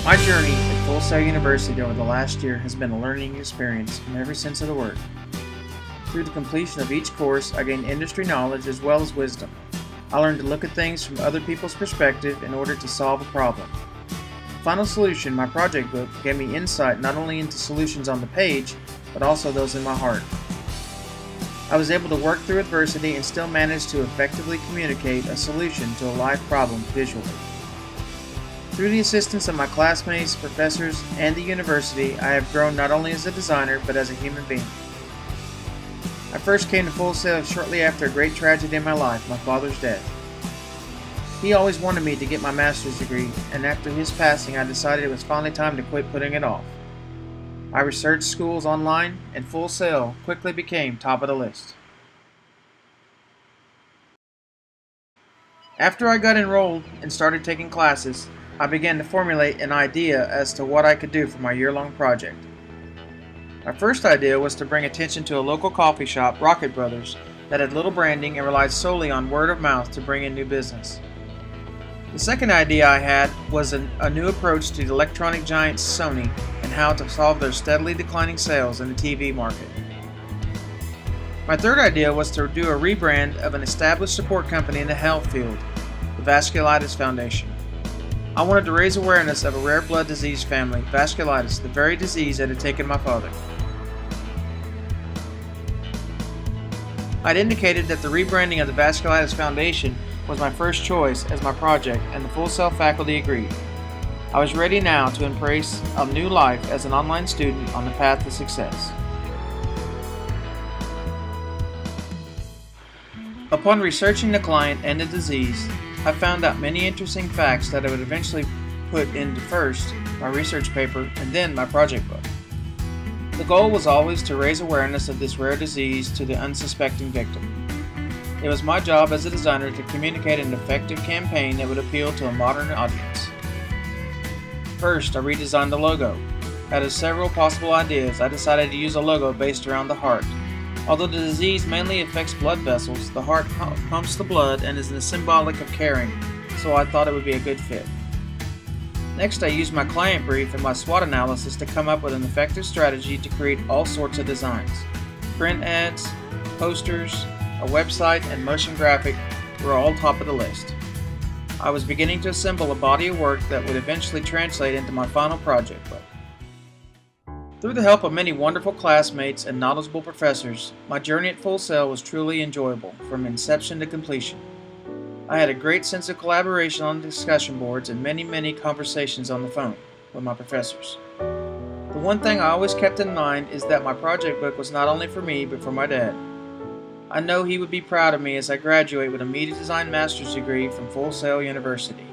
My journey at Full Sail University over the last year has been a learning experience in every sense of the word. Through the completion of each course, I gained industry knowledge as well as wisdom. I learned to look at things from other people's perspective in order to solve a problem. Final Solution, my project book, gave me insight not only into solutions on the page, but also those in my heart. I was able to work through adversity and still manage to effectively communicate a solution to a life problem visually. Through the assistance of my classmates, professors, and the university, I have grown not only as a designer, but as a human being. I first came to Full Sail shortly after a great tragedy in my life, my father's death. He always wanted me to get my master's degree, and after his passing I decided it was finally time to quit putting it off. I researched schools online, and Full Sail quickly became top of the list. After I got enrolled and started taking classes, I began to formulate an idea as to what I could do for my year-long project. My first idea was to bring attention to a local coffee shop, Rocket Brothers, that had little branding and relied solely on word of mouth to bring in new business. The second idea I had was a new approach to the electronic giant Sony and how to solve their steadily declining sales in the TV market. My third idea was to do a rebrand of an established support company in the health field, the Vasculitis Foundation. I wanted to raise awareness of a rare blood disease family, vasculitis, the very disease that had taken my father. I'd indicated that the rebranding of the Vasculitis Foundation was my first choice as my project, and the Full Sail faculty agreed. I was ready now to embrace a new life as an online student on the path to success. Upon researching the client and the disease, I found out many interesting facts that I would eventually put into first my research paper and then my project book. The goal was always to raise awareness of this rare disease to the unsuspecting victim. It was my job as a designer to communicate an effective campaign that would appeal to a modern audience. First, I redesigned the logo. Out of several possible ideas, I decided to use a logo based around the heart. Although the disease mainly affects blood vessels, the heart pumps the blood and is symbolic of caring, so I thought it would be a good fit. Next, I used my client brief and my SWOT analysis to come up with an effective strategy to create all sorts of designs. Print ads, posters, a website, and motion graphic were all top of the list. I was beginning to assemble a body of work that would eventually translate into my final project book. Through the help of many wonderful classmates and knowledgeable professors, my journey at Full Sail was truly enjoyable from inception to completion. I had a great sense of collaboration on discussion boards and many conversations on the phone with my professors. The one thing I always kept in mind is that my project book was not only for me, but for my dad. I know he would be proud of me as I graduate with a media design master's degree from Full Sail University.